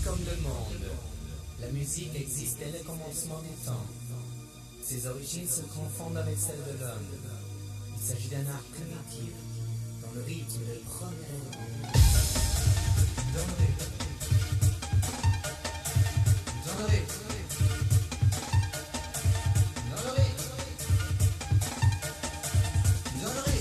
comme le monde, la musique existe dès le commencement du temps. Ses origines se confondent avec celles de l'homme. Il s'agit d'un art primitif, dont le rythme est le premier élément. Dans le rythme. Dans le rythme. Dans le rythme. Dans le rythme. Dans le rythme.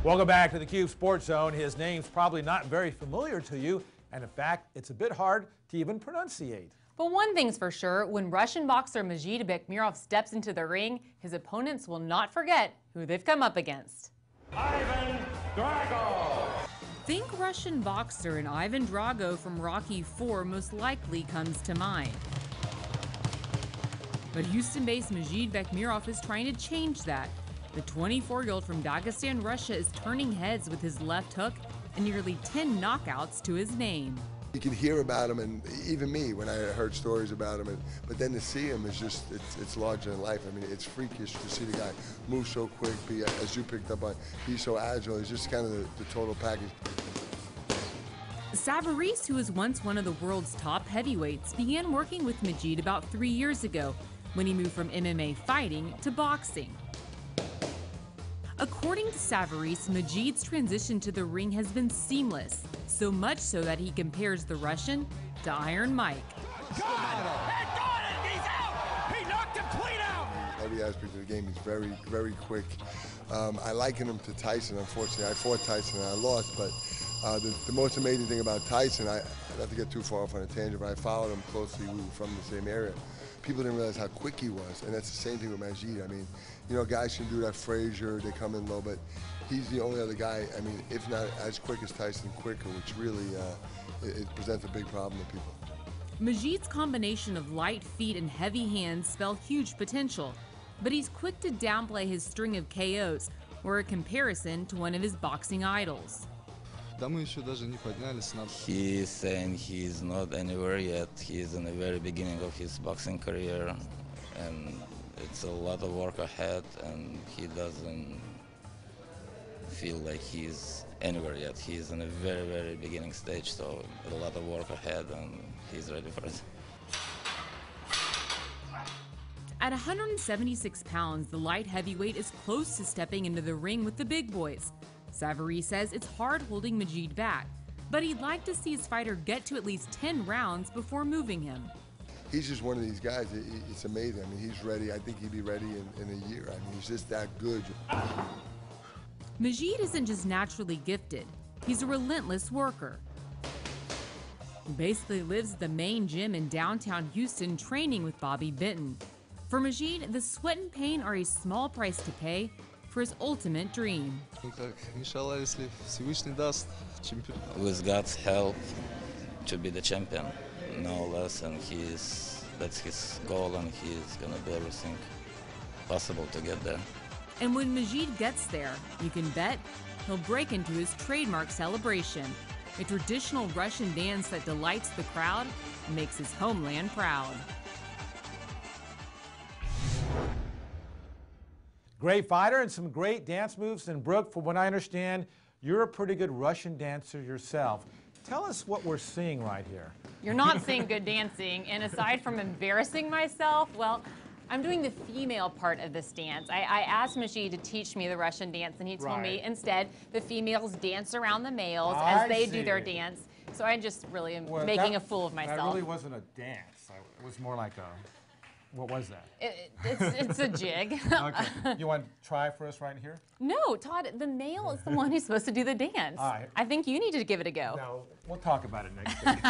Welcome back to the Cube Sports Zone. His name's probably not very familiar to you, and in fact, it's a bit hard to even pronunciate. But one thing's for sure, when Russian boxer Medjid Bektemirov steps into the ring, his opponents will not forget who they've come up against. Ivan Drago! Think Russian boxer, and Ivan Drago from Rocky IV most likely comes to mind. But Houston-based Medjid Bektemirov is trying to change that. The 24-year-old from Dagestan, Russia is turning heads with his left hook and nearly 10 knockouts to his name. You can hear about him, and even me when I heard stories about him, but then to see him is just, it's larger than life. I mean, it's freakish to see the guy move so quick, be, as you picked up on, he's so agile. He's just kind of the total package. Savarese, who was once one of the world's top heavyweights, began working with Medjid about 3 years ago when he moved from MMA fighting to boxing. According to Savarese, Medjid's transition to the ring has been seamless, so much so that he compares the Russian to Iron Mike. He got it! He's out! He knocked him clean out! Every aspect of the game, he's very, very quick. I liken him to Tyson. Unfortunately, I fought Tyson and I lost, but the most amazing thing about Tyson, not to get too far off on a tangent, but I followed him closely. We were from the same area. People didn't realize how quick he was, and that's the same thing with Medjid. I mean, you know, guys can do that, Frazier, they come in low, but he's the only other guy, I mean, if not as quick as Tyson, quicker, which really, it presents a big problem to people. Medjid's combination of light feet and heavy hands spell huge potential, but he's quick to downplay his string of KOs or a comparison to one of his boxing idols. He's saying he's not anywhere yet. He's in the very beginning of his boxing career, and it's a lot of work ahead, and he doesn't feel like he's anywhere yet. He's in a very, very beginning stage, so a lot of work ahead, and he's ready for it. At 176 pounds, the light heavyweight is close to stepping into the ring with the big boys. Savarese says it's hard holding Medjid back, but he'd like to see his fighter get to at least 10 rounds before moving him. He's just one of these guys, it's amazing. I mean, he's ready. I think he'd be ready in a year. I mean, he's just that good. Medjid isn't just naturally gifted, he's a relentless worker. He basically lives at the main gym in downtown Houston training with Bobby Benton. For Medjid, the sweat and pain are a small price to pay for his ultimate dream. With God's help, to be the champion, no less, and that's his goal, and he's gonna do everything possible to get there. And when Medjid gets there, you can bet he'll break into his trademark celebration, a traditional Russian dance that delights the crowd and makes his homeland proud. Great fighter and some great dance moves. And Brooke, from what I understand, you're a pretty good Russian dancer yourself. Tell us what we're seeing right here. You're not seeing good dancing, and aside from embarrassing myself, well, I'm doing the female part of this dance. I asked Medjid to teach me the Russian dance, and he told me instead the females dance around the males as they do their dance. So I just really am making a fool of myself. That really wasn't a dance. It was more like a What was that? It's a jig. Okay. You want to try for us right here? No, Todd, the male is the one who's supposed to do the dance. All right. I think you need to give it a go. No, we'll talk about it next week.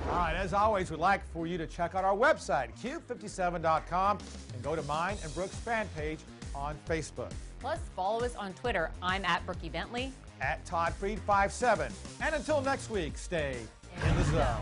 All right, as always, we'd like for you to check out our website, cube57.com, and go to mine and Brooke's fan page on Facebook. Plus, follow us on Twitter. I'm at Brookie Bentley. At ToddFreed57. And until next week, stay in the zone.